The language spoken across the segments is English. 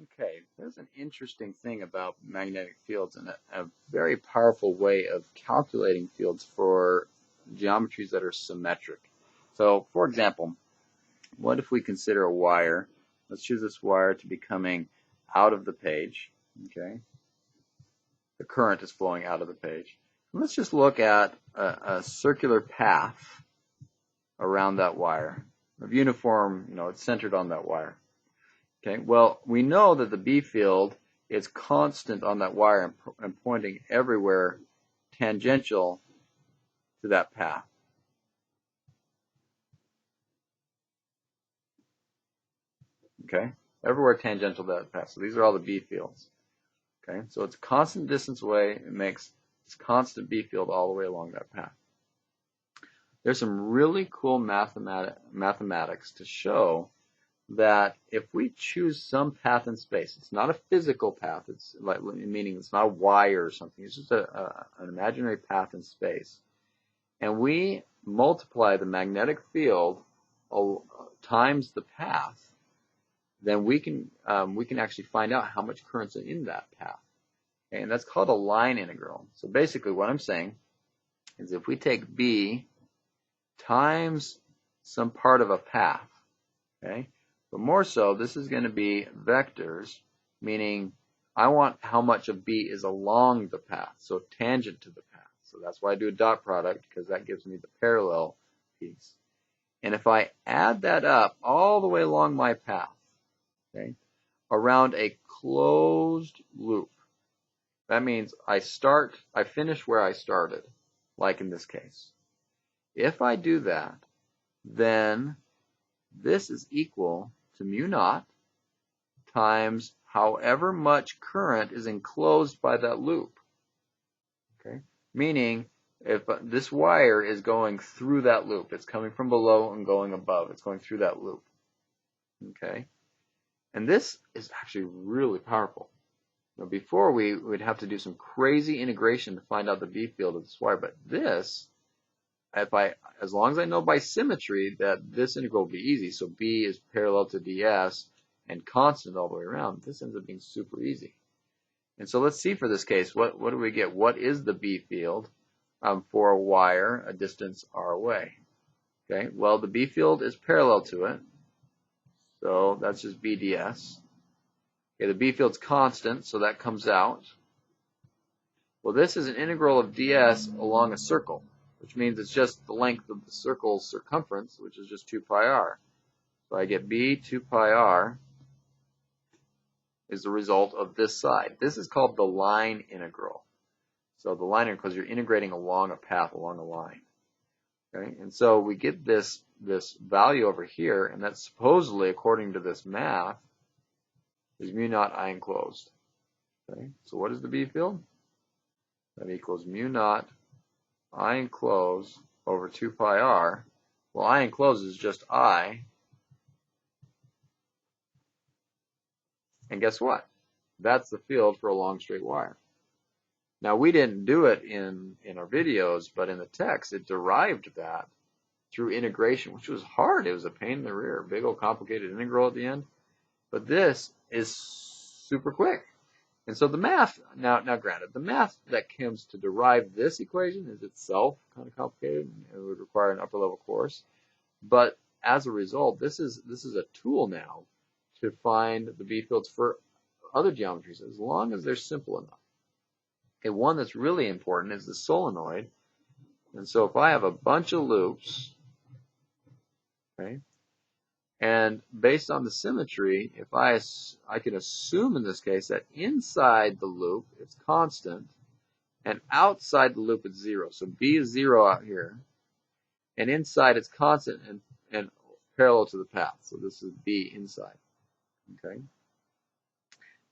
Okay, there's an interesting thing about magnetic fields and a very powerful way of calculating fields for geometries that are symmetric. So, for example, what if we consider a wire? Let's choose this wire to be coming out of the page. Okay, the current is flowing out of the page. And let's just look at a circular path around that wire. Of uniform, it's centered on that wire. Okay, well, we know that the B field is constant on that wire and pointing everywhere tangential to that path. Okay, everywhere tangential to that path. So these are all the B fields. Okay, so it's a constant distance away. It makes this constant B field all the way along that path. There's some really cool mathematics to show that if we choose some path in space, it's not a physical path, it's like, meaning it's not a wire or something, it's just an imaginary path in space, and we multiply the magnetic field times the path, then we can actually find out how much current's in that path. Okay, and that's called a line integral. So basically what I'm saying is if we take B times some part of a path, okay, but more so, this is going to be vectors, meaning I want how much of B is along the path, so tangent to the path. So that's why I do a dot product, because that gives me the parallel piece. And if I add that up all the way along my path, okay, around a closed loop, that means I finish where I started, like in this case. If I do that, then this is equal to mu naught times however much current is enclosed by that loop. Okay, meaning if this wire is going through that loop, it's coming from below and going above, it's going through that loop. Okay, and this is actually really powerful. Now, before we would have to do some crazy integration to find out the B field of this wire, but this, as long as I know by symmetry that this integral will be easy, so B is parallel to ds and constant all the way around, this ends up being super easy. And so let's see for this case, what do we get? What is the B field for a wire a distance r away? Okay, well, the B field is parallel to it, so that's just B ds. Okay, the B field's constant, so that comes out. Well, this is an integral of ds along a circle, which means it's just the length of the circle's circumference, which is just 2 pi r. So I get B 2 pi r is the result of this side. This is called the line integral. So the line integral, because you're integrating along a path, along a line. Okay, and so we get this value over here, and that's supposedly, according to this math, is mu naught I enclosed. Okay, so what is the B field? That equals mu naught I enclose over 2 pi r. Well, I enclose is just I. And guess what? That's the field for a long straight wire. Now, we didn't do it in our videos, but in the text, it derived that through integration, which was hard. It was a pain in the rear, big old complicated integral at the end. But this is super quick. And so the math, now granted, the math that comes to derive this equation is itself kind of complicated. It would require an upper level course. But as a result, this is a tool now to find the B fields for other geometries, as long as they're simple enough. Okay, one that's really important is the solenoid. And so if I have a bunch of loops, okay, and based on the symmetry, if I can assume in this case that inside the loop it's constant, and outside the loop it's 0. So B is 0 out here, and inside it's constant and parallel to the path. So this is B inside. Okay.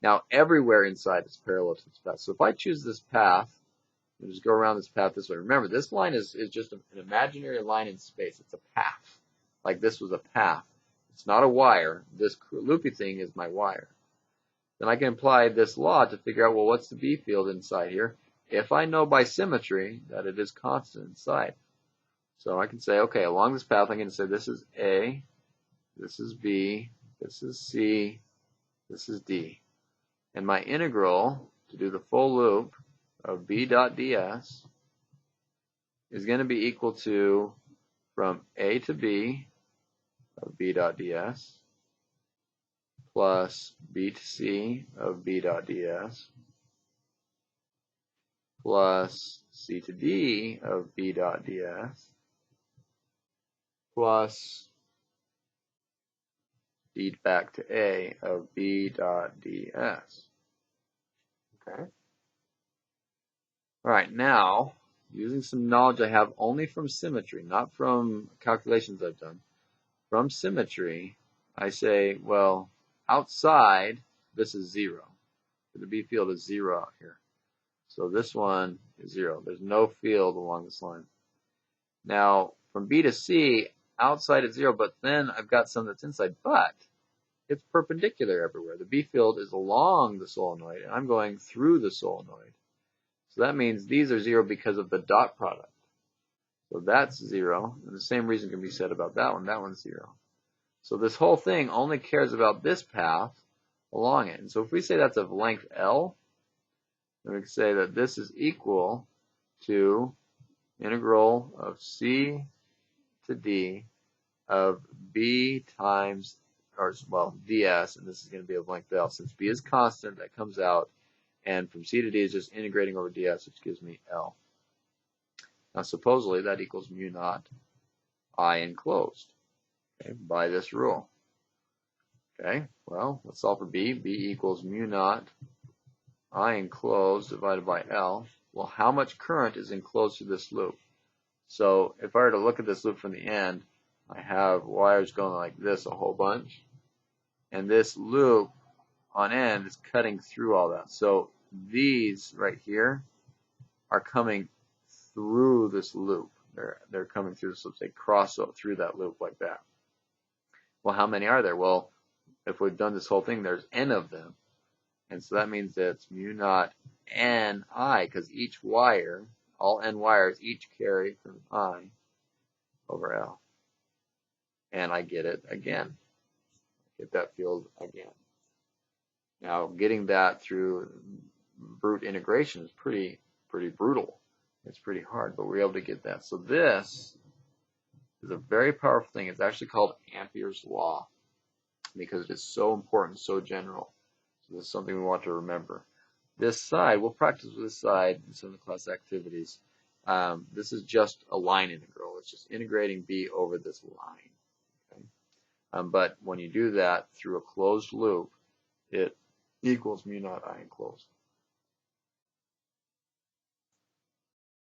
Now everywhere inside is parallel to this path. So if I choose this path, I'll just go around this path this way. Remember, this line is just an imaginary line in space. It's a path. Like this was a path. It's not a wire. This loopy thing is my wire. Then I can apply this law to figure out, well, what's the B field inside here? If I know by symmetry that it is constant inside. So I can say, okay, along this path, I'm going to say this is A, this is B, this is C, This is D. And my integral to do the full loop of B dot ds is going to be equal to from A to B of B dot ds plus B to C of B dot ds plus C to D of B dot ds plus D back to A of B dot ds. Okay. All right, now, using some knowledge I have only from symmetry, not from calculations I've done, from symmetry, I say, well, outside, this is 0. The B field is 0 out here. So this one is 0. There's no field along this line. Now, from B to C, outside it's 0, but then I've got some that's inside, but it's perpendicular everywhere. The B field is along the solenoid, and I'm going through the solenoid. So that means these are 0 because of the dot product. So that's 0, and the same reason can be said about that one. That one's 0. So this whole thing only cares about this path along it. And so if we say that's of length L, then we can say that this is equal to integral of C to D of B times, or well, ds, and this is going to be of length L. Since B is constant, that comes out, and from C to D is just integrating over ds, which gives me L. Now supposedly that equals mu naught I enclosed, okay, by this rule. Okay, well, let's solve for B. B equals mu naught I enclosed divided by L. Well, how much current is enclosed through this loop? So if I were to look at this loop from the end, I have wires going like this a whole bunch, and this loop on end is cutting through all that. So these right here are coming through this loop. They're coming through this loop. They cross through that loop like that. Well, how many are there? Well, if we've done this whole thing, there's n of them. And so that means that it's mu naught n I, because each wire, all n wires, each carry from I over L. And I get it again. Get that field again. Now, getting that through brute integration is pretty brutal. It's pretty hard, but we're able to get that. So this is a very powerful thing. It's actually called Amperes Law because it is so important, so general. So this is something we want to remember. This side, we'll practice with this side in some of the class activities. This is just a line integral. It's just integrating B over this line. Okay? But when you do that through a closed loop, it equals mu naught I enclosed.